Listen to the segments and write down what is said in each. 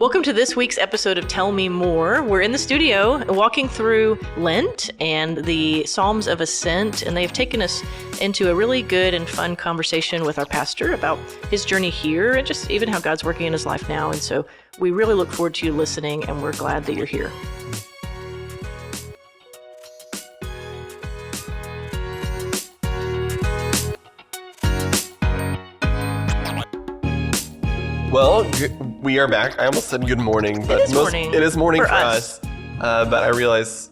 Welcome to this week's episode of Tell Me More. We're in the studio walking through Lent and the Psalms of Assent, and they've taken us into a really good and fun conversation with our pastor about his journey here and just even how God's working in his life now. And so we really look forward to you listening, and we're glad that you're here. Well, we are back. I almost said good morning, but it is morning for us. But I realize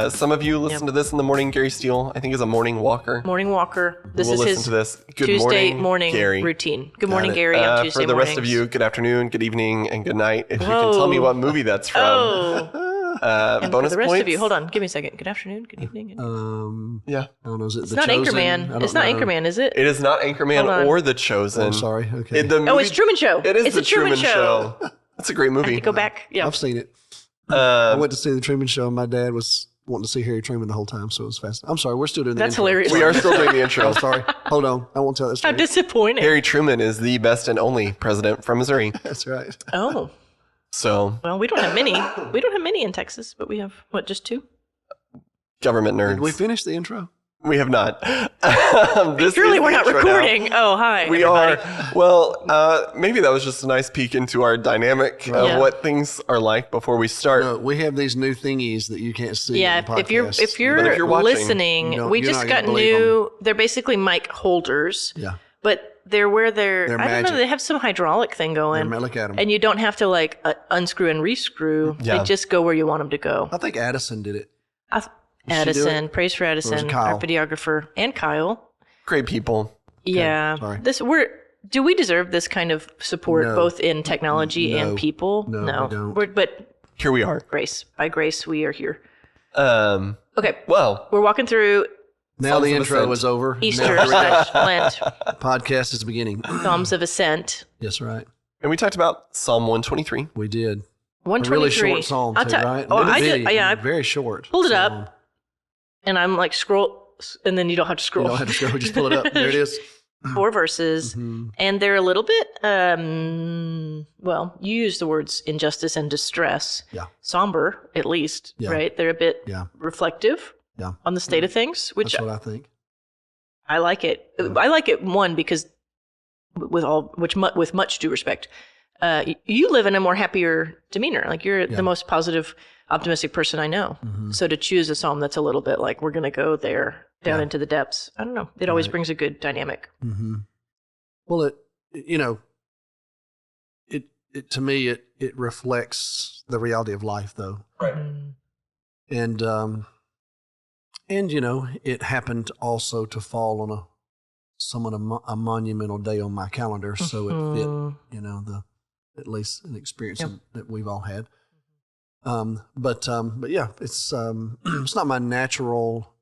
some of you listen to this in the morning. Gary Steele, I think, is a morning walker. Morning walker. This we'll is listen his to this. Good Tuesday morning Gary. routine. Good morning, Gary, on Tuesday For the mornings. rest of you, good afternoon, good evening, and good night. If you can tell me what movie that's from. And bonus for the rest points. of you, hold on, give me a second. Good afternoon, good evening. Yeah. I don't know, is it It's The not Chosen? Anchorman. It's not Anchorman, is it? It is not Anchorman or The Chosen. Oh, sorry. Okay. It's Truman Show. It is It's the a Truman Show. That's a great I movie. have to go back. Yeah. I've seen it. I went to see The Truman Show, and my dad was wanting to see Harry Truman the whole time, so it was fast. I'm sorry, we're still doing the That's intro. hilarious. We are still doing the intro. Oh, sorry. Hold on. I won't tell that How story. disappointing. Harry Truman is the best and only president from Missouri. That's right. Oh, So, well, we don't have many. We don't have many in Texas, but we have, what, just two? government nerds. Did we finish the intro? We have not. Surely we're not recording. Now. Oh, hi. We everybody. are. Well, maybe that was just a nice peek into our dynamic of what things are like before we start. No, we have these new thingies that you can't see. Yeah, in the if you're podcast. But if you're watching, listening, we you're just not got gonna believe new. They're basically mic holders. Yeah. But they're where They're I don't know. magic. They have some hydraulic thing going. Look at them. And you don't have to like unscrew and rescrew. Yeah. They just go where you want them to go. I think Addison did it. Addison, praise for Addison, Kyle? our videographer, and Kyle. great people. Yeah. sorry. Do we deserve this kind of support No. both in technology and people? No, we don't. But Here we are. by grace, we are here. Um, Okay. well, We're walking through Now Psalms the of intro Ascent. is over. Easter Now / Lent, the podcast is beginning. Psalms of Assent. Yes, right. and we talked about Psalm 123. We did. 123. A really short psalm, too, right? Oh, I did. I Very short. pulled it psalm. up, and I'm like scroll, and then you don't have to You scroll. don't have to scroll. Just pull it up. There it is. 4 verses, and they're a little bit, well, you use the words injustice and distress. Yeah. Somber, at least, Yeah. right? They're a bit Yeah. reflective Yeah. on the state of things, which That's what I think. I like it. I like it, one, because with much due respect, you live in a more happier demeanor. Like you're the most positive, optimistic person I know. So to choose a psalm that's a little bit like, we're going to go there down into the depths. I don't know. It always brings a good dynamic. Mm-hmm. Well, it to me, it reflects the reality of life, though. Right. And it happened also to fall on somewhat a monumental day on my calendar, so it fit, at least an experience that we've all had. But yeah, it's it's not my natural.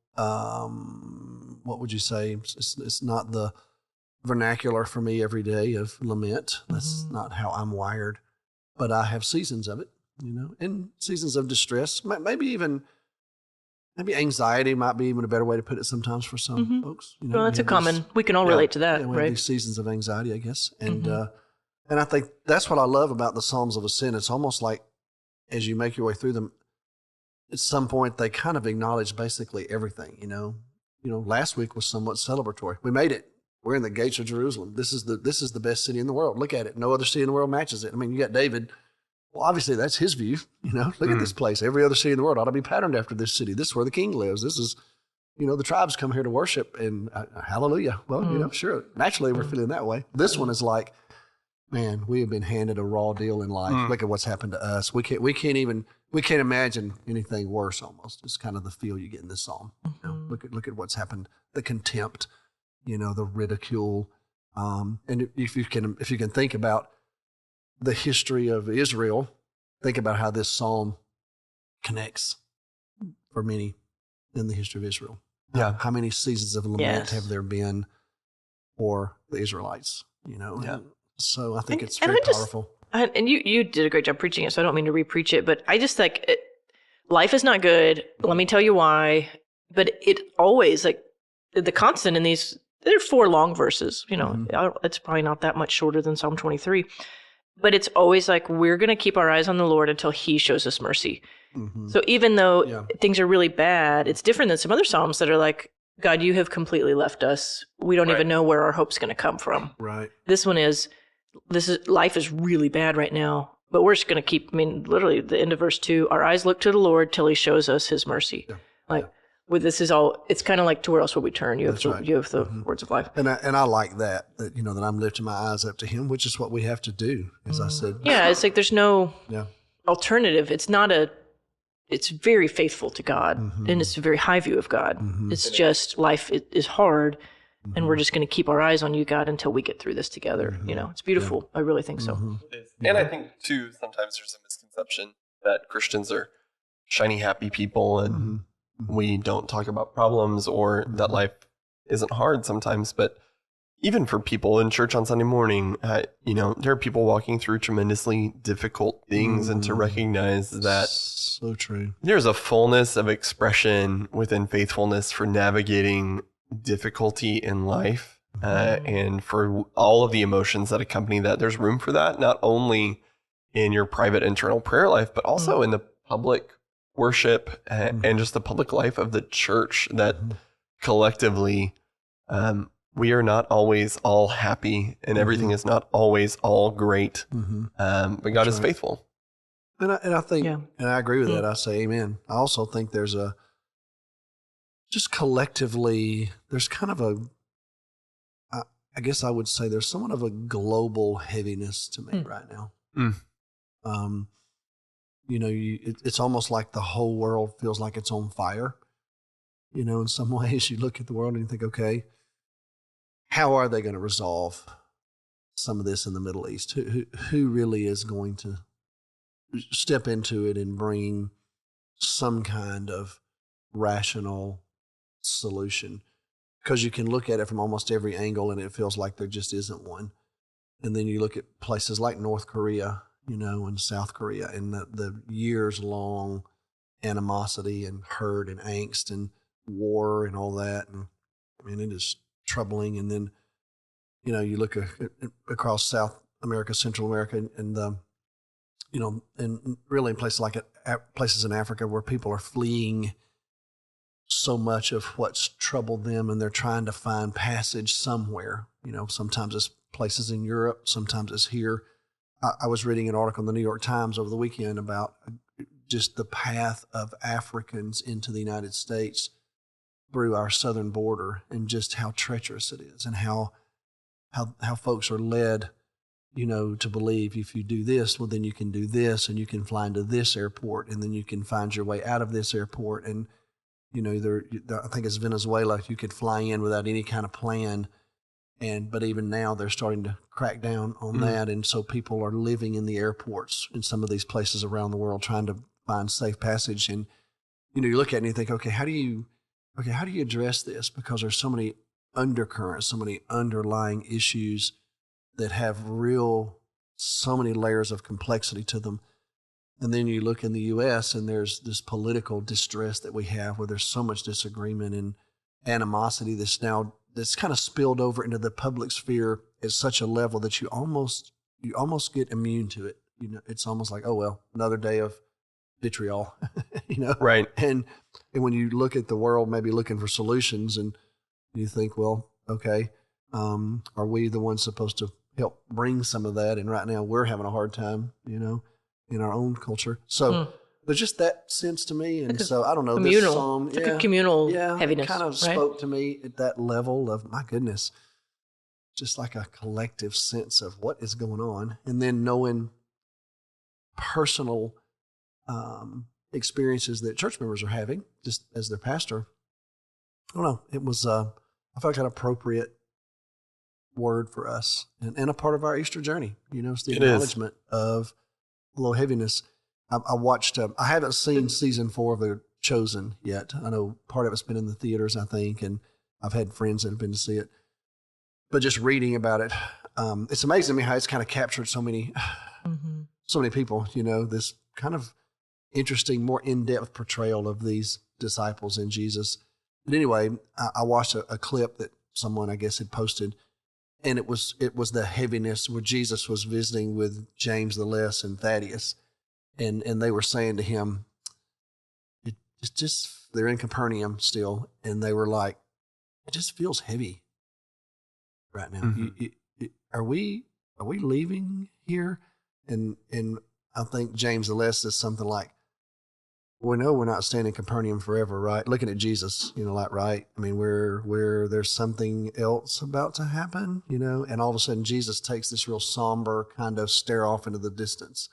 What would you say? It's not the vernacular for me every day of lament. That's not how I'm wired. But I have seasons of it, and seasons of distress. Maybe anxiety might be even a better way to put it sometimes for some folks. Well, that's we can all relate to that, we have right? these seasons of anxiety, I guess. And and I think that's what I love about the Psalms of Ascent. It's almost like as you make your way through them, at some point they kind of acknowledge basically everything, Last week was somewhat celebratory. We made it. We're in the gates of Jerusalem. This is the best city in the world. Look at it. No other city in the world matches it. I mean, you got David. Well, obviously that's his view. Look at this place. Every other city in the world ought to be patterned after this city. This is where the king lives. This is, the tribes come here to worship and hallelujah. Well, sure. Naturally, we're feeling that way. This one is like, man, we have been handed a raw deal in life. Look at what's happened to us. We can't imagine anything worse. Almost, it's kind of the feel you get in this psalm. Look at what's happened. The contempt, the ridicule, and if you can think about the history of Israel, think about how this psalm connects for many in the history of Israel. Yeah. How many seasons of lament have there been for the Israelites? Yeah. So I think it's very powerful. And you did a great job preaching it, so I don't mean to re-preach it, but I just like it, life is not good. Let me tell you why. But it always, like, the constant in these, there are 4 long verses, It's probably not that much shorter than Psalm 23. But it's always like, we're going to keep our eyes on the Lord until he shows us mercy. Mm-hmm. So even though things are really bad, it's different than some other Psalms that are like, God, you have completely left us. We don't even know where our hope's going to come from. Right. This one is, life is really bad right now, but we're just going to keep, literally the end of verse 2, our eyes look to the Lord till he shows us his mercy. Yeah. With this is all, it's kind of like, to where else will we turn? You have the words of life. And I like that I'm lifting my eyes up to him, which is what we have to do, as I said. Yeah, it's like there's no alternative. It's very faithful to God, and it's a very high view of God. It's just life is hard, and we're just going to keep our eyes on you, God, until we get through this together. It's beautiful. I really think so. And I think, too, sometimes there's a misconception that Christians are shiny, happy people, and we don't talk about problems, or that life isn't hard sometimes. But even for people in church on Sunday morning, there are people walking through tremendously difficult things, and to recognize that so true. There's a fullness of expression within faithfulness for navigating difficulty in life, and for all of the emotions that accompany that. There's room for that, not only in your private internal prayer life, but also in the public worship and just the public life of the church, that collectively we are not always all happy, and everything is not always all great, but God is faithful. And I think, and I agree with that. I say amen. I also think there's just collectively, there's kind of I guess I would say there's somewhat of a global heaviness to me right now. It's almost like the whole world feels like it's on fire. In some ways you look at the world and you think, okay, how are they going to resolve some of this in the Middle East? Who really is going to step into it and bring some kind of rational solution? Because you can look at it from almost every angle and it feels like there just isn't one. And then you look at places like North Korea, and South Korea, and the years-long animosity and hurt and angst and war and all that. And it is troubling. And then, you look across South America, Central America, and and really in places in Africa where people are fleeing so much of what's troubled them, and they're trying to find passage somewhere. Sometimes it's places in Europe, sometimes it's here. I was reading an article in the New York Times over the weekend about just the path of Africans into the United States through our southern border, and just how treacherous it is, and how folks are led to believe if you do this, well, then you can do this, and you can fly into this airport, and then you can find your way out of this airport. And, I think it's Venezuela, you could fly in without any kind of plan. But even now they're starting to crack down on that. And so people are living in the airports in some of these places around the world, trying to find safe passage. And, you look at it and you think, okay, how do you address this? Because there's so many undercurrents, so many underlying issues that have so many layers of complexity to them. And then you look in the U.S. and there's this political distress that we have, where there's so much disagreement and animosity that's kind of spilled over into the public sphere at such a level that you almost get immune to it. It's almost like, oh, well, another day of vitriol, Right. And when you look at the world, maybe looking for solutions, and you think, well, okay, are we the ones supposed to help bring some of that? And right now we're having a hard time, in our own culture. So there's just that sense to me. And so I don't know, communal, this psalm, it's like a communal heaviness, it kind of spoke to me at that level of, my goodness, just like a collective sense of what is going on. And then knowing personal experiences that church members are having, just as their pastor. I don't know. It was, I felt like an appropriate word for us, and a part of our Easter journey. It's the acknowledgement of a little heaviness. I watched, I haven't seen season 4 of The Chosen yet. I know part of it's been in the theaters, I think, and I've had friends that have been to see it. But just reading about it, it's amazing to me how it's kind of captured so many people, this kind of interesting, more in-depth portrayal of these disciples and Jesus. But anyway, I watched a clip that someone, I guess, had posted, and it was the heaviness where Jesus was visiting with James the Less and Thaddeus, and they were saying to him, it's just, they're in Capernaum still, and they were like, it just feels heavy right now. Mm-hmm. Are we leaving here? And I think James the Less says something like, we know we're not staying in Capernaum forever, right? Looking at Jesus, like, right? I mean, we're there's something else about to happen, and all of a sudden Jesus takes this real somber kind of stare off into the distance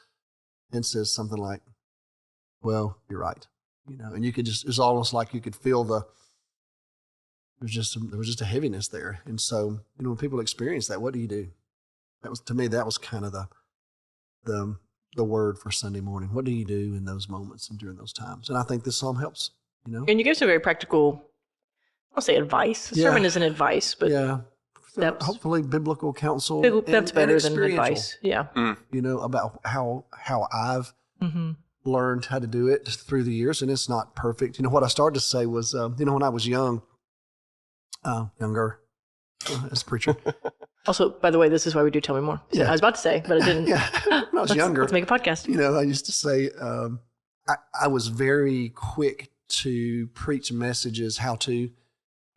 and says something like, well, you're right. And you could it's almost like you could feel there was just a heaviness there. And so, when people experience that, what do you do? To me, that was kind of the word for Sunday morning. What do you do in those moments and during those times? And I think this psalm helps, And you give some very practical, I'll say advice. The sermon isn't advice, but steps. Hopefully biblical counsel. That's better than advice. Yeah. About how I've learned how to do it through the years, and it's not perfect. What I started to say was, when I was younger, as a preacher. Also, by the way, this is why we do Tell Me More. So I was about to say, but I didn't. When I was younger. Let's make a podcast. I used to say, I was very quick to preach messages, how to.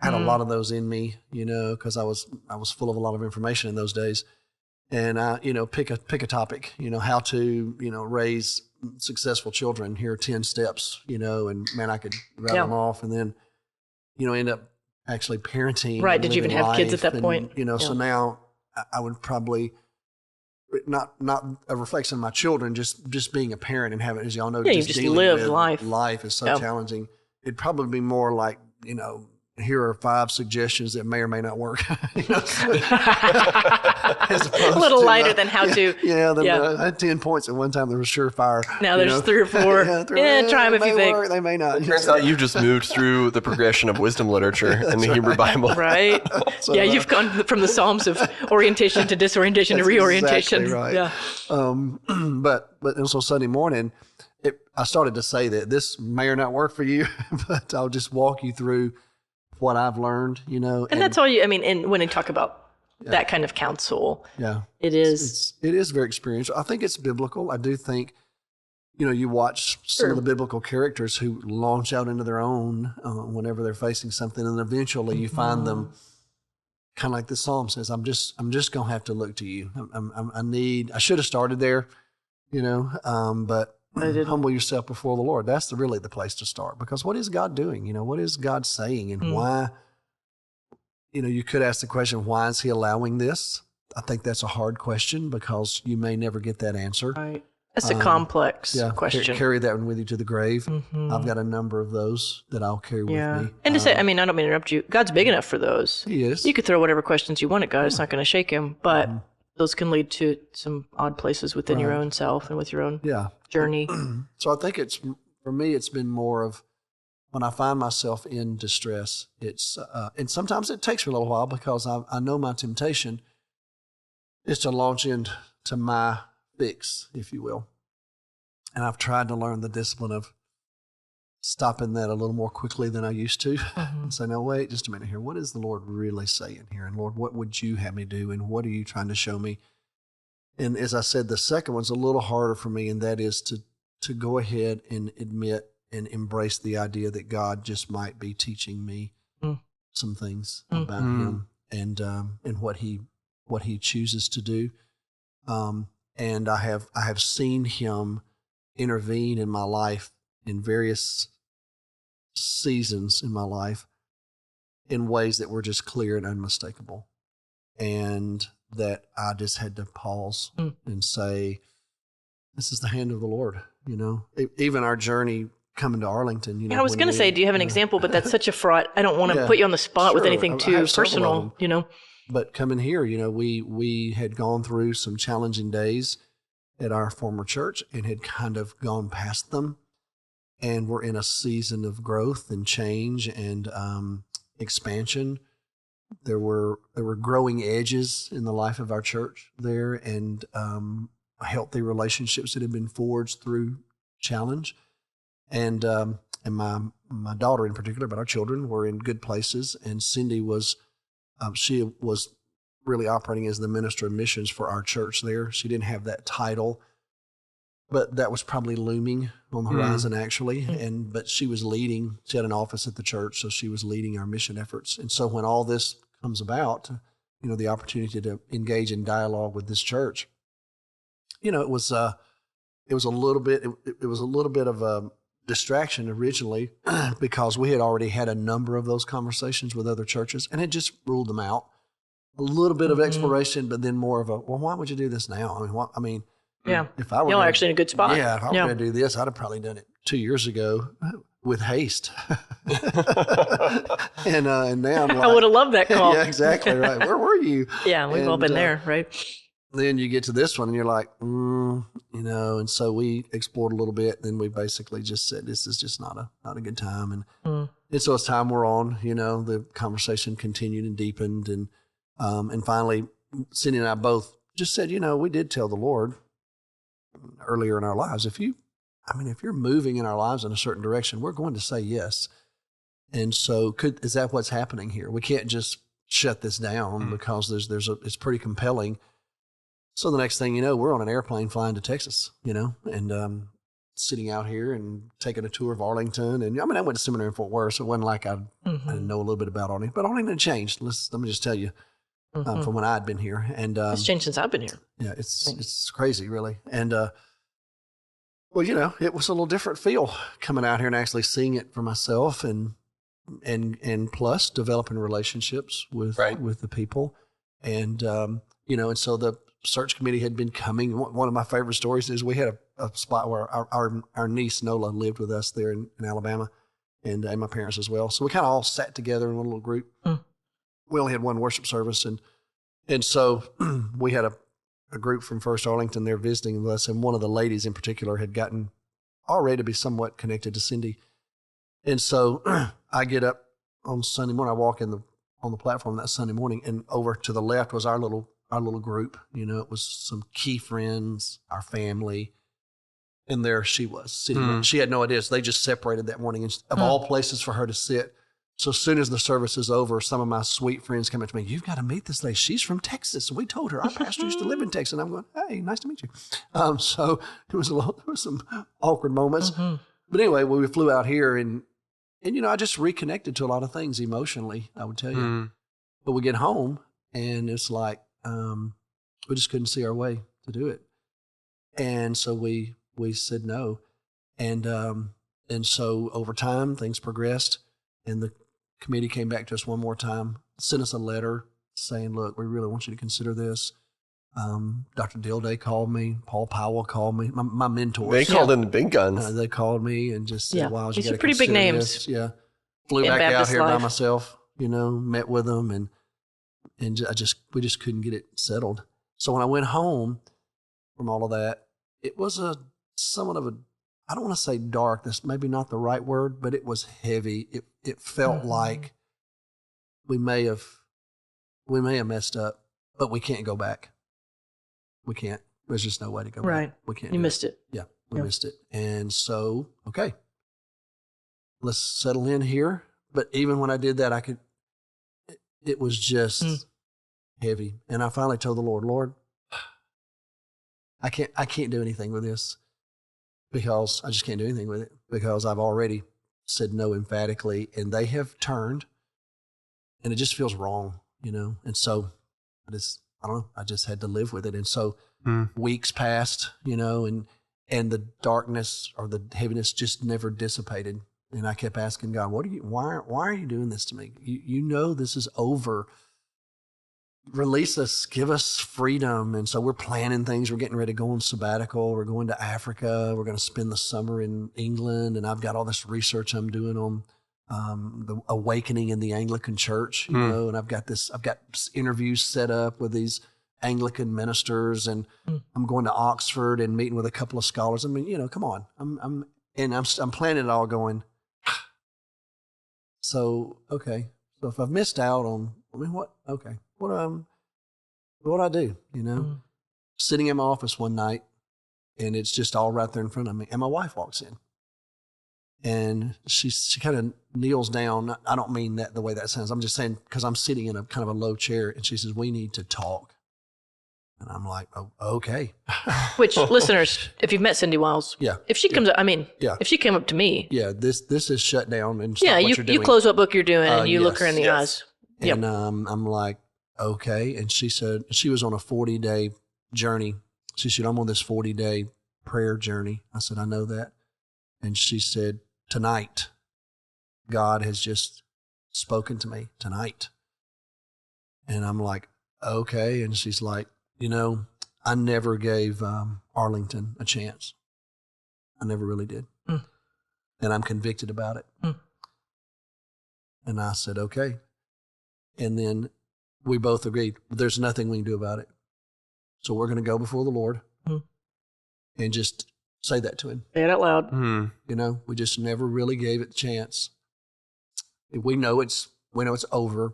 I had a lot of those in me, because I was full of a lot of information in those days. And pick a topic, how to, raise successful children. Here are 10 steps, and man, I could rattle them off, and then, end up actually parenting. Right. Did you even have kids at that point? So now I would probably not a reflection of my children, just being a parent and having, as y'all know, you just live life. Life is so challenging. It'd probably be more like, here are 5 suggestions that may or may not work. A little lighter than how to. I had 10 points at one time. There was surefire. Now there's 3 or 4. Try them if you think. They may not. It turns out you just moved through the progression of wisdom literature in the Hebrew Bible. Right. So, you've gone from the Psalms of orientation to disorientation to reorientation. Exactly right. Yeah. But also Sunday morning, I started to say that this may or not work for you, but I'll just walk you through what I've learned, And that's all and when you talk about that kind of counsel, it is very experiential. I think it's biblical. I do think, you watch some of the biblical characters who launch out into their own whenever they're facing something, and eventually you find them kind of like the Psalm says, I'm just going to have to look to you. I should have started there, but humble yourself before the Lord. That's really the place to start, because what is God doing? What is God saying, and why? You could ask the question, why is he allowing this? I think that's a hard question, because you may never get that answer. Right. That's a complex question. Carry that one with you to the grave. I've got a number of those that I'll carry with me. And to say, I don't mean to interrupt you. God's big enough for those. He is. You could throw whatever questions you want at God. It's not going to shake him, but those can lead to some odd places within your own self and with your own journey. So I think for me, it's been more of when I find myself in distress, it's, and sometimes it takes me a little while, because I know my temptation is to launch into my fix, if you will. And I've tried to learn the discipline of stopping that a little more quickly than I used to, and say, no, wait just a minute here. What is the Lord really saying here? And Lord, what would you have me do? And what are you trying to show me? And as I said, the second one's a little harder for me, and that is to go ahead and admit and embrace the idea that God just might be teaching me some things about him and what he chooses to do. And I have seen him intervene in my life in various seasons in my life in ways that were just clear and unmistakable, and that I just had to pause and say, this is the hand of the Lord. Even our journey coming to Arlington, I was going to say, do you have an example? But that's such a fraught. I don't want to put you on the spot with anything too personal, But coming here, we had gone through some challenging days at our former church and had kind of gone past them. And we're in a season of growth and change and expansion. There were growing edges in the life of our church there, and healthy relationships that had been forged through challenge. And my daughter in particular, but our children were in good places. And Cindy was really operating as the minister of missions for our church there. She didn't have that title, but that was probably looming on the horizon actually. But she was leading, she had an office at the church, so she was leading our mission efforts. And so when all this comes about, the opportunity to engage in dialogue with this church, it was a little bit of a distraction originally because we had already had a number of those conversations with other churches and had just ruled them out. A little bit of exploration, but then more of a, well, why would you do this now? Yeah. If I were Y'all are actually in a good spot. Yeah, if I were going to do this, I'd have probably done it 2 years ago with haste. and now I'm like, I would have loved that call. Yeah, exactly right. Where were you? Yeah, we've all been there, right? Then you get to this one and you're like, and so we explored a little bit. Then we basically just said, this is just not a good time. And so as time wore on, the conversation continued and deepened. And finally, Cindy and I both just said, we did tell the Lord earlier in our lives, if you're moving in our lives in a certain direction, we're going to say yes. And so is that what's happening here? We can't just shut this down because it's pretty compelling. So the next thing you know, we're on an airplane flying to Texas, and sitting out here and taking a tour of Arlington. And I went to seminary in Fort Worth, so it wasn't like I didn't know a little bit about Arlington, but Arlington changed. Let me just tell you, from when I'd been here. And it's changed since I've been here. Yeah, it's crazy, really. And it was a little different feel coming out here and actually seeing it for myself, and plus developing relationships with the people, and and so the search committee had been coming. One of my favorite stories is we had a spot where our niece Nola lived with us there in Alabama, and my parents as well. So we kind of all sat together in one little group. We only had one worship service, and so we had a group from First Arlington there visiting with us, and one of the ladies in particular had gotten already to be somewhat connected to Cindy. And so I get up on Sunday morning, I walk on the platform that Sunday morning, and over to the left was our little group. It was some key friends, our family, and there she was sitting. She had no idea. So they just separated that morning, of all places for her to sit. So as soon as the service is over, some of my sweet friends come up to me, you've got to meet this lady. She's from Texas. We told her our pastor used to live in Texas. And I'm going, hey, nice to meet you. So there was some awkward moments. But anyway, we flew out here and I just reconnected to a lot of things emotionally, I would tell you. But we get home and it's like, we just couldn't see our way to do it. And so we said no. And so over time, things progressed, and the committee came back to us one more time, sent us a letter saying, look, we really want you to consider this. Dr. Dilday called me. Paul Powell called me. My mentors. They called in the big guns. They called me and just said, wow, you got to pretty big names. This. Yeah. Flew back out here by myself, met with them, and we just couldn't get it settled. So when I went home from all of that, it was somewhat of a, I don't want to say dark, that's maybe not the right word, but it was heavy. It felt like we may have messed up, but we can't go back. We can't. There's just no way to go back. We can't. You missed it. Yeah, we missed it. And so, okay, let's settle in here. But even when I did that, it was just heavy. And I finally told the Lord, I can't do anything with this, because I just can't do anything with it, because I've already said no emphatically, and they have turned, and it just feels wrong, And so I don't know, I just had to live with it. And so weeks passed, and the darkness or the heaviness just never dissipated. And I kept asking God, why are you doing this to me? This is over. Release us, give us freedom. And so we're planning things. We're getting ready to go on sabbatical. We're going to Africa. We're going to spend the summer in England. And I've got all this research I'm doing on the awakening in the Anglican Church, and I've got interviews set up with these Anglican ministers, and I'm going to Oxford and meeting with a couple of scholars. Come on. I'm planning it all going, so, okay. So if I've missed out on, what do I do? Sitting in my office one night, and it's just all right there in front of me, and my wife walks in. And she kind of kneels down. I don't mean that the way that sounds. I'm just saying because I'm sitting in a kind of a low chair, and she says, "We need to talk." And I'm like, "Oh, okay." Which, listeners, if you've met Cindy Wiles, Yeah. if she comes up, Yeah. if she came up to me, Yeah, this is shut down and stop what you're doing. you close what book you're doing and you look her in the eyes. And I'm like, okay. And she said she was on a 40-day journey. She said, "I'm on this 40-day prayer journey." I said, "I know that." And she said, "Tonight, God has just spoken to me tonight." And I'm like, okay. And she's like, I never gave Arlington a chance. I never really did. And I'm convicted about it. And I said, okay. And then we both agreed, there's nothing we can do about it. So we're going to go before the Lord and just say that to him. Say it out loud. We just never really gave it a chance. We know it's over.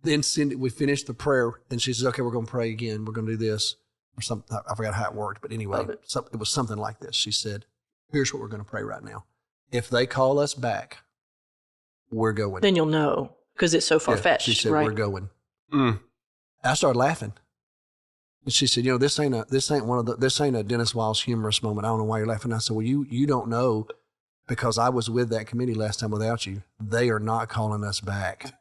Then Cindy, we finished the prayer, and she says, "Okay, we're going to pray again. We're going to do this." Or something. I forgot how it worked, but anyway, it was something like this. She said, "Here's what we're going to pray right now. If they call us back, we're going." Then you'll know, because it's so far-fetched, She said, right? "We're going." I started laughing. And she said, this ain't a Dennis Wiles humorous moment. I don't know why you're laughing. I said, "Well, you don't know, because I was with that committee last time without you. They are not calling us back.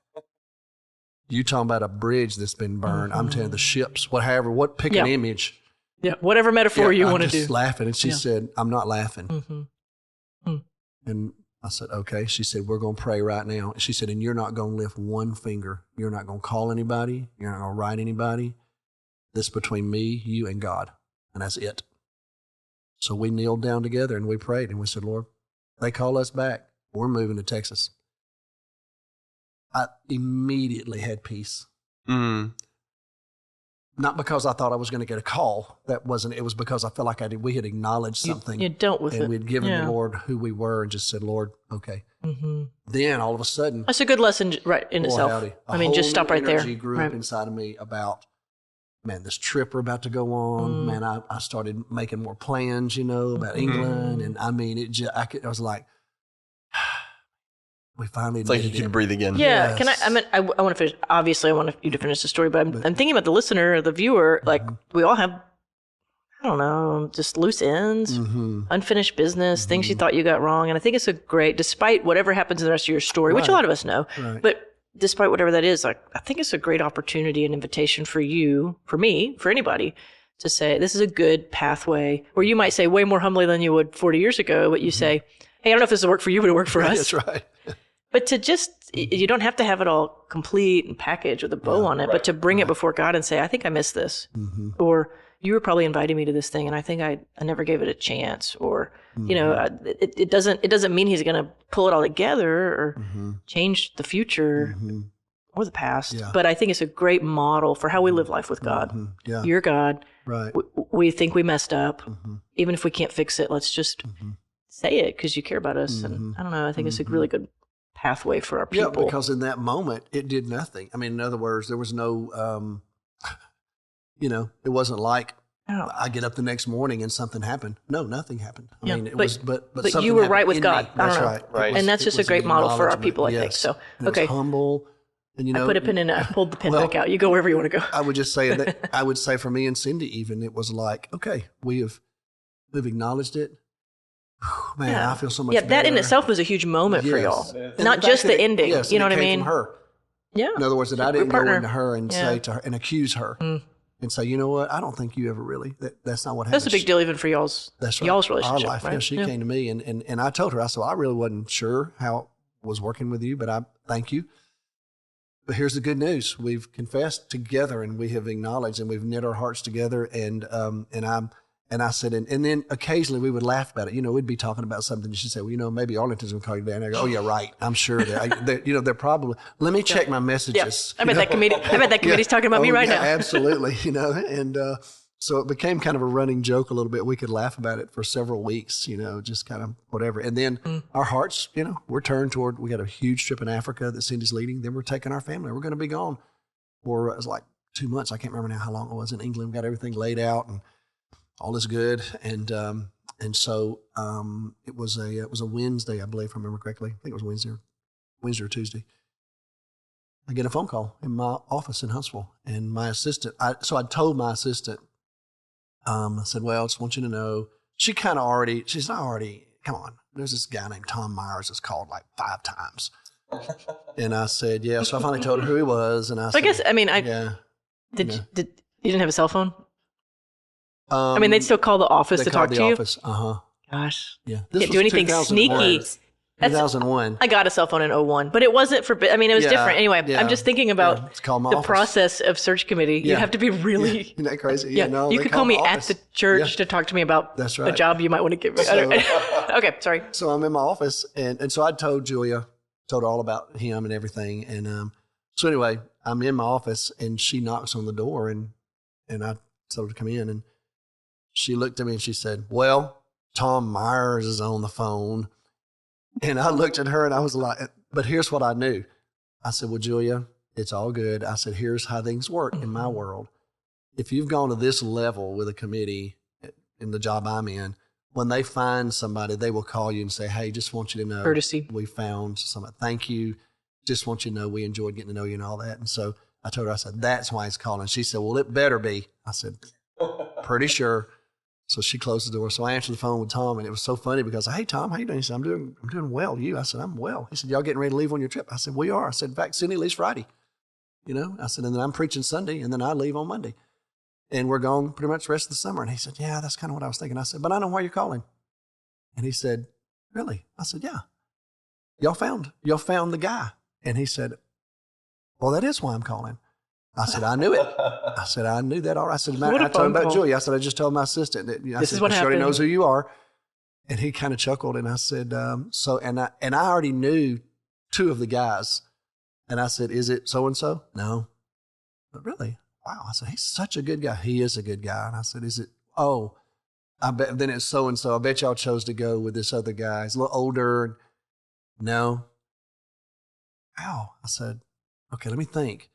You talking about a bridge that's been burned. I'm telling you, the ships, pick an image." Yeah, whatever metaphor you want to do. I'm just laughing. And she said, "I'm not laughing." And I said, "Okay." She said, "We're going to pray right now." She said, "And you're not going to lift one finger. You're not going to call anybody. You're not going to write anybody. This is between me, you, and God. And that's it." So we kneeled down together and we prayed and we said, "Lord, they call us back. We're moving to Texas." I immediately had peace. Not because I thought I was going to get a call. It was because I felt like we had acknowledged something. You dealt with it. And we'd given the Lord who we were and just said, "Lord, okay." Then all of a sudden. That's a good lesson right in itself. Howdy. Just stop right there. Energy grew up inside of me about, man, this trip we're about to go on. Man, I started making more plans, about England. And I mean, I was like, we finally. It's like you can breathe again. Yeah. Yes. I want to finish. Obviously, I want you to finish the story, but I'm thinking about the listener, or the viewer. Like, we all have, I don't know, just loose ends, unfinished business, things you thought you got wrong. And I think it's despite whatever happens in the rest of your story, which a lot of us know, but despite whatever that is, I think it's a great opportunity and invitation for you, for me, for anybody, to say, this is a good pathway, where you might say way more humbly than you would 40 years ago, but you say, "Hey, I don't know if this will work for you, but it'll work for us." That's right. But to you don't have to have it all complete and packaged with a bow on it, but to bring it before God and say, "I think I missed this." Or, "You were probably inviting me to this thing, and I think I never gave it a chance." Or, it doesn't mean he's going to pull it all together or change the future or the past. Yeah. But I think it's a great model for how we live life with God. Yeah. You're God. Right. We think we messed up. Even if we can't fix it, let's just say it because you care about us. And I don't know, I think it's a really good pathway for our people. Yeah, because in that moment, it did nothing. I mean, in other words, there was no, it wasn't like I get up the next morning and something happened. No, nothing happened. I mean, it was, but something you were right with God. Me. That's right. And that's just a great model for our people, I think. So, okay. It was humble. And, I put a pin in it. I pulled the pin back out. You go wherever you want to go. I would just say that, I would say for me and Cindy even, it was like, okay, we've acknowledged it. Man, I feel so much better. That in itself was a huge moment for y'all. Not just the ending. Yes, you know what I came mean? From her. Yeah. In other words, that I didn't go into her and say to her and accuse her and say, "You know what? I don't think you ever really. That's not what happened." That's a big deal even for y'all's relationship. Our life. Right? Yeah, she came to me and I told her, I said, "I really wasn't sure how it was working with you, but I thank you. But here's the good news: we've confessed together, and we have acknowledged, and we've knit our hearts together." And I said, and then occasionally we would laugh about it. We'd be talking about something. And she'd say, "Well, maybe Arlington's going to call you today." And I go, "Oh, yeah, right. I'm sure they're probably, let me check my messages." Yeah. I bet that committee's talking about me right now. Absolutely. And so it became kind of a running joke a little bit. We could laugh about it for several weeks, just kind of whatever. And then our hearts, we're turned toward, we got a huge trip in Africa that Cindy's leading. Then we're taking our family. We're going to be gone for, it was like 2 months. I can't remember now how long it was in England. We got everything laid out and all is good. And And so it was a Wednesday, I believe, if I remember correctly. I think it was Wednesday or Tuesday. I get a phone call in my office in Huntsville, and my assistant. I told my assistant, I said, "Well, I just want you to know." She's not already. Come on, there's this guy named Tom Myers that's called like 5 times, and I said, "Yeah." So I finally told her who he was, and I said, Did you didn't have a cell phone? They'd still call the office to talk to you. Office. Gosh, yeah. Can't do anything sneaky. 2001. I got a cell phone in 01, but it wasn't for, it was different. Anyway, yeah. I'm just thinking about It's called my the office. process of search committee. You have to be really... Isn't that crazy? Yeah, No, you they could call call me my at office. the church to talk to me about That's a right. job you might want to give me. Okay, sorry. So I'm in my office, and so I told Julia, told her all about him and everything. And so anyway, I'm in my office, and she knocks on the door, and I told her to come in. And she looked at me, and she said, "Well, Tom Myers is on the phone." And I looked at her, and I was like, but here's what I knew. I said, "Well, Julia, it's all good." I said, "Here's how things work in my world. If you've gone to this level with a committee in the job I'm in, when they find somebody, they will call you and say, 'Hey, just want you to know, Courtesy. we found somebody. Thank you. Just want you to know we enjoyed getting to know you,' and all that." And so I told her, I said, "That's why he's calling." She said, "Well, it better be." I said, "Pretty sure." So she closed the door. So I answered the phone with Tom, and it was so funny because, "Hey, Tom, how you doing?" He said, I'm doing well. You?" I said, "I'm well." He said, "Y'all getting ready to leave on your trip?" I said, "We are." I said, "In fact, Cindy leaves Friday." I said, "And then I'm preaching Sunday, and then I leave on Monday. And we're gone pretty much the rest of the summer." And he said, "Yeah, that's kind of what I was thinking." I said, "But I know why you're calling." And he said, "Really?" I said, "Yeah. Y'all found the guy." And he said, "Well, that is why I'm calling." I said, "I knew it." I said, "I knew that all right." I said, What a "I told him phone about call. Julia." I said, "I just told my assistant that." This is what "She already happened." knows who you are." And he kind of chuckled, and I said, and I already knew 2 of the guys. And I said, "Is it so-and-so?" "No." "But really?" "Wow." I said, "He's such a good guy." "He is a good guy." And I said, "Is it?" "Oh, I bet then it's so-and-so. I bet y'all chose to go with this other guy. He's a little older." "No." "Wow." I said, "Okay, let me think."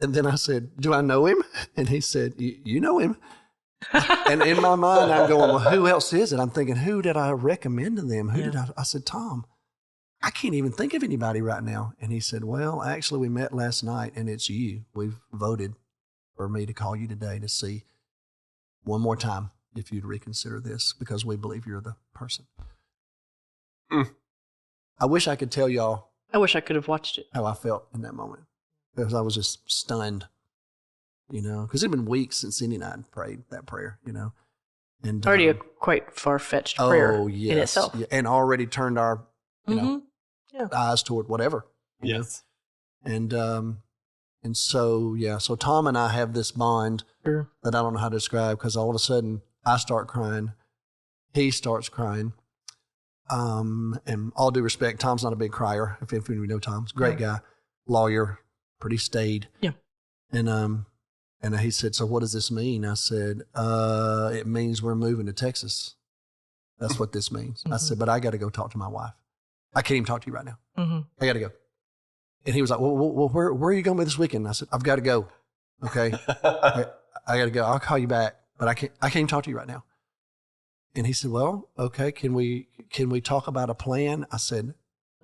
And then I said, "Do I know him?" And he said, You know him." And in my mind, I'm going, "Well, who else is it?" I'm thinking, who did I recommend to them? Who did I said, "Tom, I can't even think of anybody right now." And he said, "Well, actually, we met last night, and it's you. We've voted for me to call you today to see one more time if you'd reconsider this because we believe you're the person." I wish I could tell y'all I wish I could have watched it. how I felt in that moment because I was just stunned, because it had been weeks since Cindy and I had prayed that prayer, and Already a quite far-fetched prayer in itself. yeah, and already turned our Yeah. eyes toward whatever. Yes. And so Tom and I have this bond Sure. that I don't know how to describe because all of a sudden I start crying, he starts crying. And all due respect, Tom's not a big crier. If we know Tom's great guy, lawyer, pretty staid. Yeah. And he said, "So what does this mean?" I said, "It means we're moving to Texas. That's what this means." I said, "But I got to go talk to my wife. I can't even talk to you right now. I got to go." And he was like, well, where are you going with this weekend? I said, "I've got to go. Okay. I got to go. I'll call you back, but I can't even talk to you right now." And he said, "Well, okay, can we talk about a plan?" I said,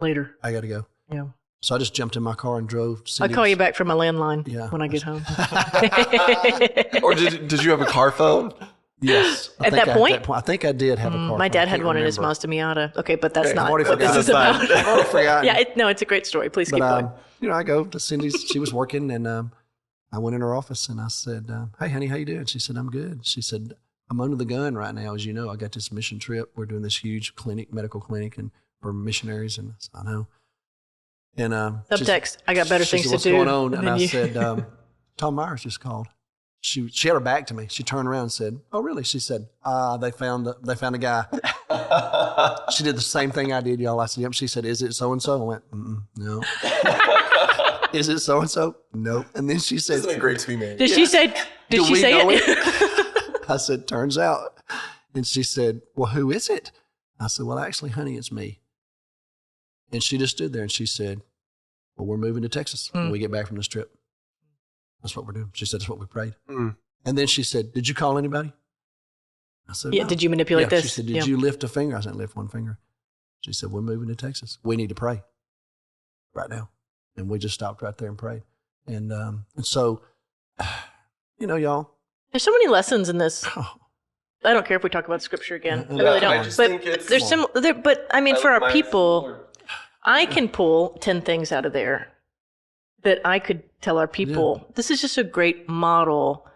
Later. "I got to go." Yeah. So I just jumped in my car and drove. I'll call you back from my landline when I get home. Or did you have a car phone? Yes. At that point? I think I did have a car. My phone. dad I had can't one in his remember. Mazda Miata. Okay, but that's Okay, not I've already what this forgotten. is about. That's fine. I've already forgotten. Yeah, it's a great story. Please keep going. I go to Cindy's. She was working, and I went in her office, and I said, "Hey, honey, how you doing?" She said, "I'm good." She said, "I'm under the gun right now. As you know, I got this mission trip. We're doing this huge medical clinic, and for missionaries." And I said, "I know." And Subtext, I got better she things said, to "What's do. going on?" And And then I you- said, "Tom Myers just called." She had her back to me. She turned around and said, "Oh, really?" She said, "They found a guy." She did the same thing I did, y'all. I said, "Yep." She said, "Is it so and so?" I went, "No." "Is it so and so?" "Nope." And then she said, Isn't it great to be married? Did she say? Did "Do she we say know it? I said, "Turns out." And she said, "Well, who is it?" I said, "Well, actually, honey, it's me." And she just stood there and she said, "Well, we're moving to Texas when we get back from this trip. That's what we're doing." She said, "That's what we prayed." Mm. And then she said, "Did you call anybody?" I said, Yeah. no. Did you manipulate this? She said, did you lift a finger? I said, lift one finger. She said, we're moving to Texas. We need to pray right now. And we just stopped right there and prayed. And so, y'all. There's so many lessons in this. Oh, I don't care if we talk about scripture again. I Yeah, really I don't. just But think it's- there's some. But I mean, for our I people, I can pull 10 things out of there that I could tell our people. This is just a great model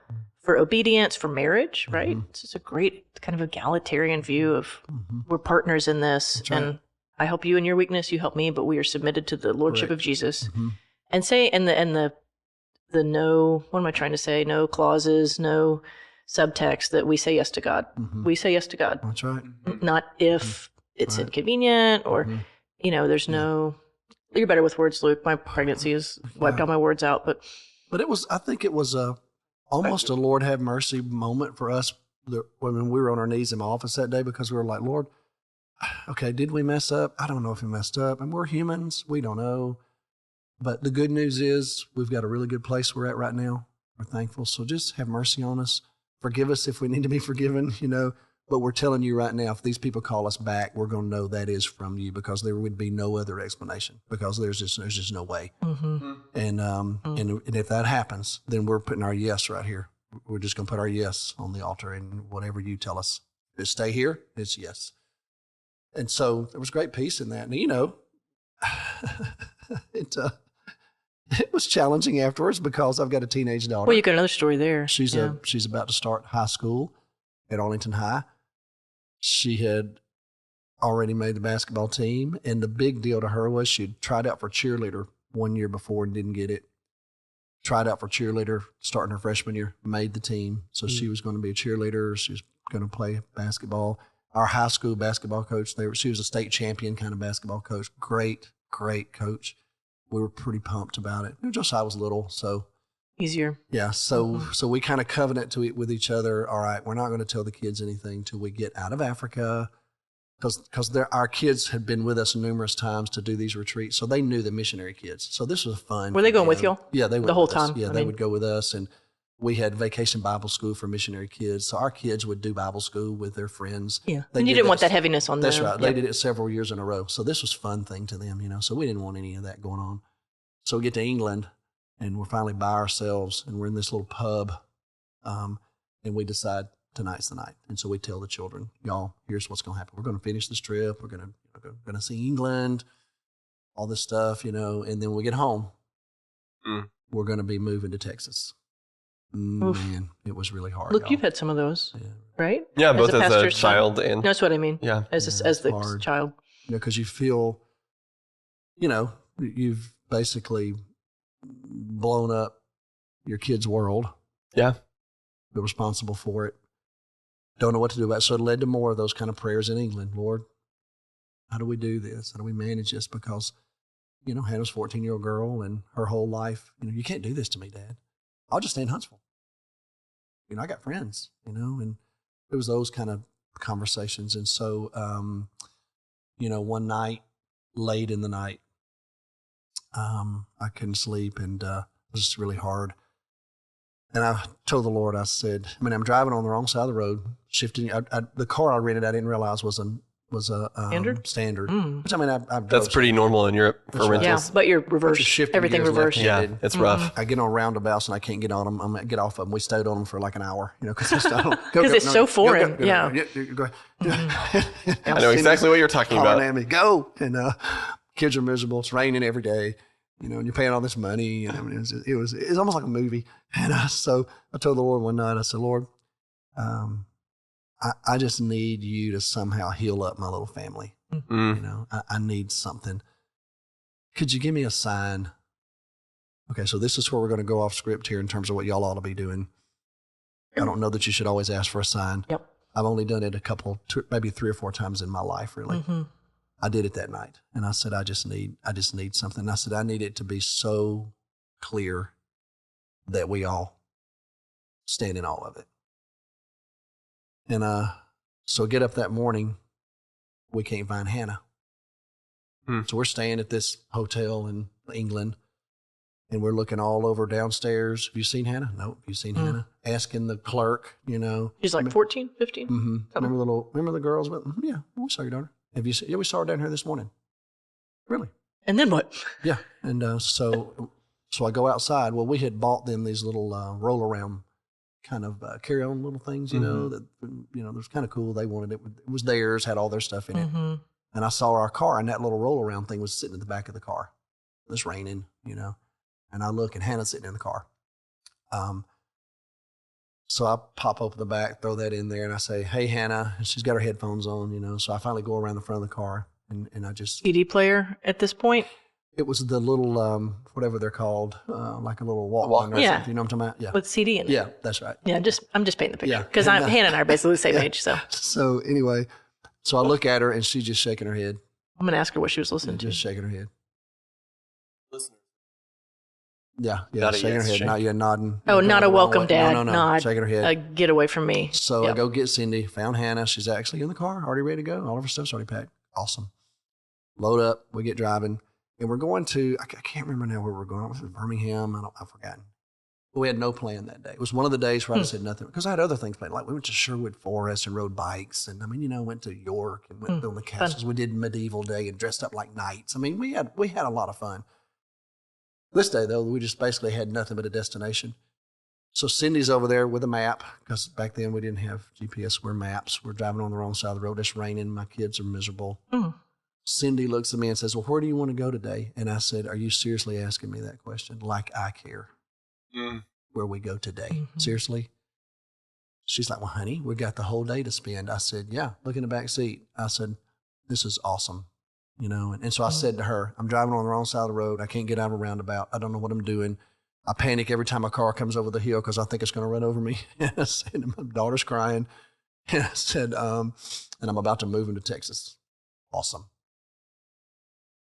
for obedience, for marriage, right? This is a great kind of egalitarian view of we're partners in this, That's right. and I help you in your weakness, you help me, but we are submitted to the lordship Correct. of Jesus. Mm-hmm. And say, and the no, what am I trying to say? No clauses, no subtext that we say yes to God. We say yes to God, That's right. not if it's Right. inconvenient or, there's no, you're better with words, Luke. My pregnancy has wiped all my words out, but I think it was almost a Lord have mercy moment for us when we were on our knees in my office that day, because we were like, Lord, okay, did we mess up? I don't know if we messed up. And we're humans. We don't know. But the good news is we've got a really good place we're at right now. We're thankful. So just have mercy on us. Forgive us if we need to be forgiven, But we're telling you right now, if these people call us back, we're going to know that is from you, because there would be no other explanation, because there's just no way. And if that happens, then we're putting our yes right here. We're just going to put our yes on the altar, and whatever you tell us to stay here, it's yes. And so there was great peace in that. And, it was challenging afterwards, because I've got a teenage daughter. well, you got another story there. She's about to start high school at Arlington High. She had already made the basketball team, and the big deal to her was she'd tried out for cheerleader 1 year before and didn't get it. Tried out for cheerleader starting her freshman year, made the team. So she was going to be a cheerleader. She was going to play basketball. Our high school basketball coach, she was a state champion kind of basketball coach. Great coach. We were pretty pumped about it. Josiah was little, so Easier. yeah. So we kind of covenant with each other. All right, we're not going to tell the kids anything till we get out of Africa, because our kids had been with us numerous times to do these retreats, so they knew the missionary kids. So this was fun. Were they going with y'all? Yeah, they went the whole with us. time. Yeah, they would go with us, and we had vacation Bible school for missionary kids. So our kids would do Bible school with their friends. Yeah, They and you did didn't want that heaviness on them. That's right. Yep. They did it several years in a row. So this was a fun thing to them, So we didn't want any of that going on. So we get to England, and we're finally by ourselves, and we're in this little pub, and we decide tonight's the night. And so we tell the children, y'all, here's what's going to happen. We're going to finish this trip. We're going to see England, all this stuff, and then when we get home, we're going to be moving to Texas. Man, it was really hard. Look, y'all. you've had some of those, right? Yeah, both as a pastor's son. child and That's what I mean. yeah. As Yeah, the hard. child. Because you feel, you've basically blown up your kid's world. Yeah. Been responsible for it. Don't know what to do about it. So it led to more of those kind of prayers in England. Lord, how do we do this? How do we manage this? Because, Hannah's a 14-year-old girl, and her whole life, you can't do this to me, Dad. I'll just stay in Huntsville. I got friends, and it was those kind of conversations. And so, one night, late in the night, I couldn't sleep, and it was just really hard. And I told the Lord, I said, I'm driving on the wrong side of the road, shifting. The car I rented, I didn't realize was a standard. Which I That's pretty normal in Europe for That's right. Yeah, rentals. but you're reversed. shifting Everything gears reversed. left-handed. Yeah, it's rough. I get on roundabouts and I can't get on them. I'm gonna get off of them. We stayed on them for like an hour, because it's so foreign. Yeah. Go. I know exactly what you're talking about. At me, go, and kids are miserable. It's raining every day, and you're paying all this money. And it was almost like a movie. And so I told the Lord one night, I said, Lord, I just need you to somehow heal up my little family. I need something. Could you give me a sign? Okay, so this is where we're going to go off script here in terms of what y'all ought to be doing. I don't know that you should always ask for a sign. Yep. I've only done it maybe 3 or 4 times in my life, really. I did it that night, and I said, I just need something. And I said, I need it to be so clear that we all stand in awe of it. And so get up that morning, we can't find Hannah. So we're staying at this hotel in England, And we're looking all over downstairs. Have you seen Hannah? No. Have you seen Hannah? Asking the clerk, She's like 14, 15? Mm-hmm. Remember the girls? Yeah, we saw your daughter. Have you seen? Yeah, we saw her down here this morning. Really? And then what? Yeah. And so I go outside. Well, we had bought them these little roll around kind of carry-on little things, that, it was kind of cool. They wanted it. It was theirs, had all their stuff in it. Mm-hmm. And I saw our car, and that little roll around thing was sitting in the back of the car. It was raining, and I look, and Hannah's sitting in the car. So I pop open the back, throw that in there, and I say, "Hey, Hannah," and she's got her headphones on, So I finally go around the front of the car, and I just CD player at this point. It was the little whatever they're called, like a little Walkman. Yeah. You know what I'm talking about? Yeah. With CD in it. Yeah, that's right. Yeah, I'm just painting the picture Yeah. because Hannah and I are basically the same age. So So anyway, I look at her, and she's just shaking her head, I'm going to ask her what she was listening to. just shaking her head. Listeners. Yeah, Not a shaking yes, her head. shake. Not yet nodding. Oh, not a welcome way. dad No, nod. shaking her head. Get away from me. So Yep. I go get Cindy, found Hannah. She's actually in the car, already ready to go. All of her stuff's already packed. Awesome. Load up. We get driving. And we're going to, I can't remember now where we're going. Was it Birmingham? I've forgotten. But we had no plan that day. It was one of the days where I just had nothing. Because I had other things planned. Like we went to Sherwood Forest and rode bikes. And went to York and went building the castles. We did medieval day and dressed up like knights. We had a lot of fun. This day, though, we just basically had nothing but a destination. So Cindy's over there with a map, because back then we didn't have GPS. We're maps. We're driving on the wrong side of the road. It's raining. My kids are miserable. Cindy looks at me and says, "Well, where do you want to go today?" And I said, "Are you seriously asking me that question? Like I care where we go today? Mm-hmm. Seriously?" She's like, "Well, honey, we got the whole day to spend." I said, "Yeah, look in the back seat." I said, "This is awesome." And so I said to her, "I'm driving on the wrong side of the road. I can't get out of a roundabout. I don't know what I'm doing. I panic every time a car comes over the hill because I think it's going to run over me." And I said, my daughter's crying. And I said, and I'm about to move into Texas. Awesome.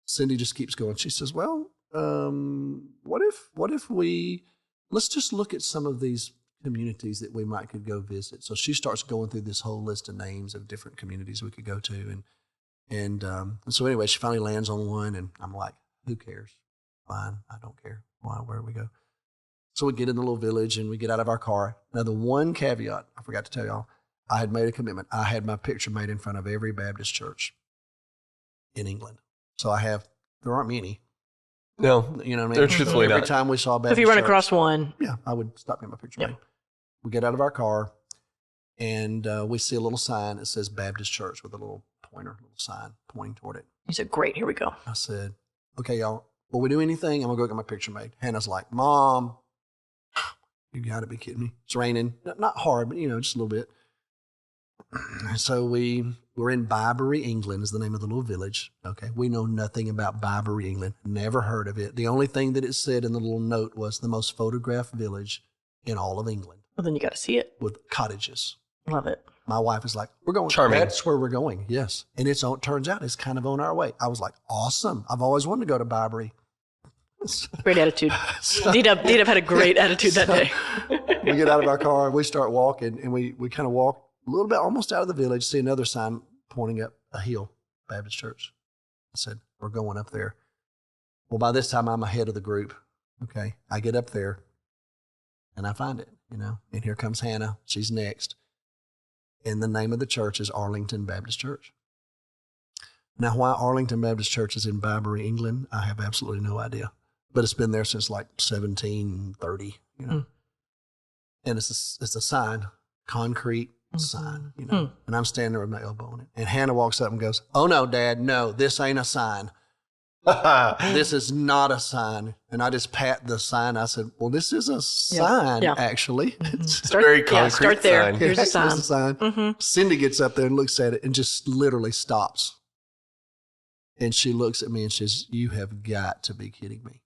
Cindy just keeps going. She says, "Well, what if let's just look at some of these communities that we could go visit." So she starts going through this whole list of names of different communities we could go to. And so anyway, she finally lands on one, and I'm like, "Who cares? Fine. I don't care. Why? Where do we go?" So we get in the little village, and we get out of our car. Now, the one caveat I forgot to tell y'all, I had made a commitment. I had my picture made in front of every Baptist church in England. So there aren't many. No, You know what I mean? they're truthfully Every not. time we saw a Baptist If you run church, across one, yeah, I would stop getting my picture Yep. made. We get out of our car, and we see a little sign that says Baptist Church with a little sign pointing toward it. you said, "Great, here we go." I said, "Okay, y'all, will we do anything? I'm going to go get my picture made." Hannah's like, "Mom, you got to be kidding me. It's raining." Not hard, but, just a little bit. So we're in Bibury, England is the name of the little village. Okay, we know nothing about Bibury, England. Never heard of it. The only thing that it said in the little note was the most photographed village in all of England Well, then you got to see it. with cottages. Love it. My wife is like, "We're going." Charming. That's where we're going. Yes. And turns out it's kind of on our way. I was like, "Awesome. I've always wanted to go to Bibury." Great attitude. D-Dub had a great attitude that day. We get out of our car, we start walking, and we kind of walk a little bit almost out of the village, see another sign pointing up a hill, Baptist Church. I said, "We're going up there." Well, by this time, I'm ahead of the group. Okay. I get up there, and I find it, and here comes Hannah. She's next. And the name of the church is Arlington Baptist Church. Now, why Arlington Baptist Church is in Bibury, England, I have absolutely no idea. But it's been there since like 1730, And it's a sign, concrete sign, And I'm standing there with my elbow on it. And Hannah walks up and goes, "Oh, no, Dad, no, this ain't a sign. This is not a sign." And I just pat the sign. I said, "Well, this is a sign, actually." Very concrete Start there. sign. Here's a sign. Here's a sign. Cindy gets up there and looks at it and just literally stops. And she looks at me and says, "You have got to be kidding me."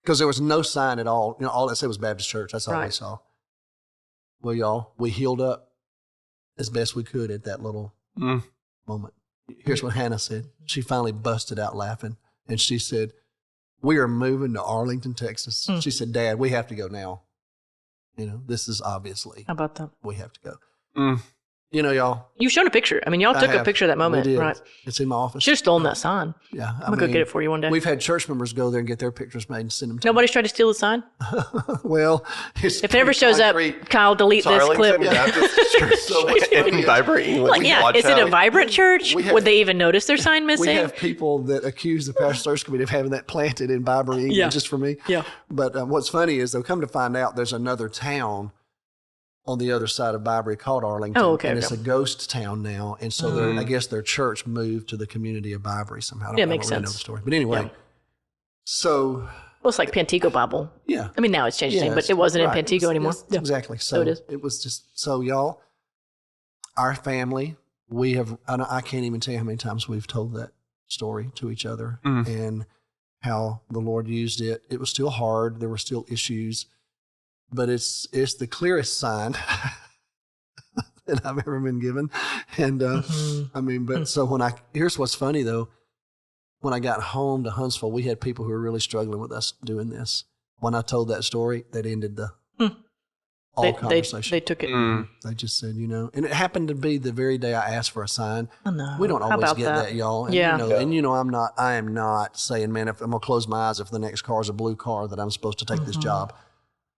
Because there was no sign at all. All it said was Baptist Church. That's all we saw. Well, y'all, we healed up as best we could at that little moment. Here's what Hannah said. She finally busted out laughing. And she said, "We are moving to Arlington, Texas." She said, "Dad, we have to go now. This is obviously, How about that? we have to go." y'all. You've shown a picture. I mean, y'all took a picture of that moment, we did. right? It's in my office. Should have stolen that sign. Yeah. I'm going to go get it for you one day. We've had church members go there and get their pictures made and send them to Nobody's tried to steal the sign? Well, if it ever shows up, Kyle, delete this clip. Baptist Church So what's funny in is- Vibrant English. Well, yeah, is it a vibrant church? we have- Would they even notice their sign We missing? have people that accuse the Pastor Search Committee of having that planted in Vibrant English Yeah. just for me. Yeah. But what's funny is they'll come to find out there's another town on the other side of Vibrant called Arlington. Oh, okay, And okay. it's a ghost town now. And so I guess their church moved to the community of Vibrant somehow. I Yeah, don't makes really know sense. the story. But anyway, Yeah. so Well, it's like Pantego Bible. yeah. I mean, now it's changed its name, but it's- it wasn't right. in Pantego anymore. Yes, Yeah. exactly. So it is. It was just, so y'all, our family, we have, I can't even tell you how many times we've told that story to each other and how the Lord used it. It was still hard. There were still issues, but it's the clearest sign that I've ever been given. And I mean, but so here's what's funny though. When I got home to Huntsville, we had people who were really struggling with us doing this. When I told that story, that ended the conversation. They took it. They just said, and it happened to be the very day I asked for a sign. Oh, no. We don't How always about get that, y'all. And, Yeah. I am not saying, man, if I'm going to close my eyes, if the next car is a blue car, that I'm supposed to take this job.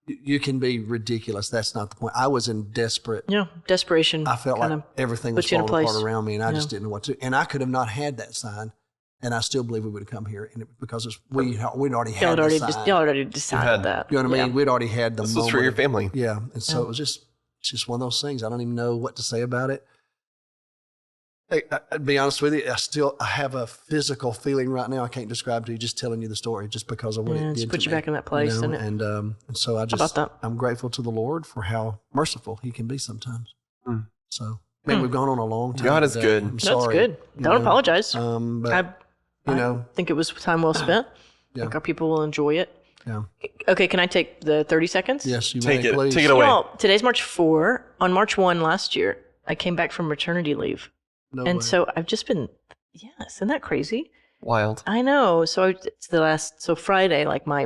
You can be ridiculous. That's not the point. I was in Desperation. I felt like everything was puts you in a falling apart place. around me, and I just didn't know what to. And I could have not had that sign, and I still believe we would have come here, and because we'd already had the sign. Y'all already decided that. You know what I mean? We'd already had the This moment. was for your family. Yeah, and so it was just one of those things. I don't even know what to say about it. I'd be honest with you, I have a physical feeling right now I can't describe to you, just telling you the story, just because of what it did just put to you me, back in that place, you know? and And so I about that? I'm grateful to the Lord for how merciful He can be sometimes. So, man, we've gone on a long time. God is today. good. I'm That's sorry. good. Don't apologize. But I think it was time well spent. I think our people will enjoy it. yeah, Okay, can I take the 30 seconds? yes, you Take may, it. please. Take it away. Y'all, today's March 4. On March 1 last year, I came back from maternity leave. No And way. so I've just been, isn't that crazy? Wild. I know. So it's Friday, like my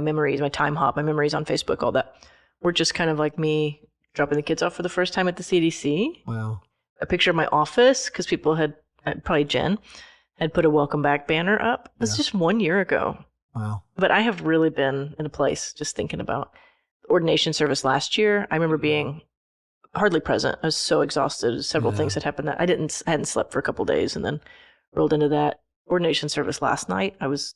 time hop, my memories on Facebook, all that. Were just kind of like me dropping the kids off for the first time at the CDC. Wow. A picture of my office, because people had, probably Jen, had put a welcome back banner up. It's just 1 year ago. Wow. But I have really been in a place just thinking about the ordination service last year. I remember being hardly present. I was so exhausted. Several things had happened that I hadn't slept for a couple of days, and then rolled into that ordination service last night. I was,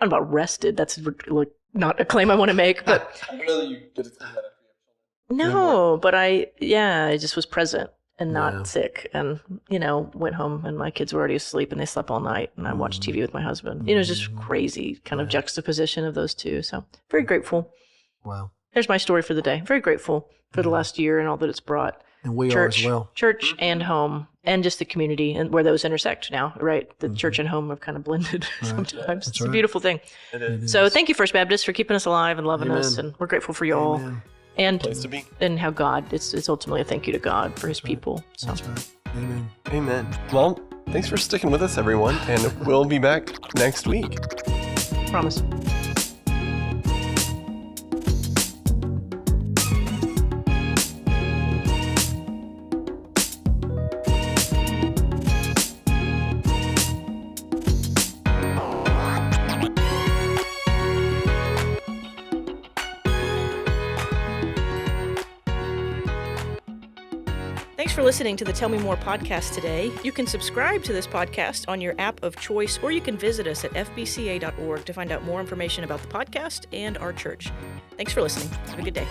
I don't know about rested. That's like not a claim I want to make, but I don't know that you get to say that. no, but I just was present and not sick, and went home and my kids were already asleep and they slept all night, and I watched TV with my husband. It was just crazy kind of juxtaposition of those two. So very grateful. Wow. There's my story for the day. Very grateful for the last year and all that it's brought. And we Church, are as well. church and home, and just the community, and where those intersect now, right? The church and home have kind of blended sometimes. It's a right. beautiful thing. So thank you, First Baptist, for keeping us alive and loving us, and we're grateful for you all. Amen. And Place to be. and how God, it's ultimately a thank you to God for His people. So That's right. Amen. Amen. Well, thanks for sticking with us, everyone, and we'll be back next week. promise. Thanks for listening to the Tell Me More podcast today. You can subscribe to this podcast on your app of choice, or you can visit us at fbca.org to find out more information about the podcast and our church. Thanks for listening. Have a good day.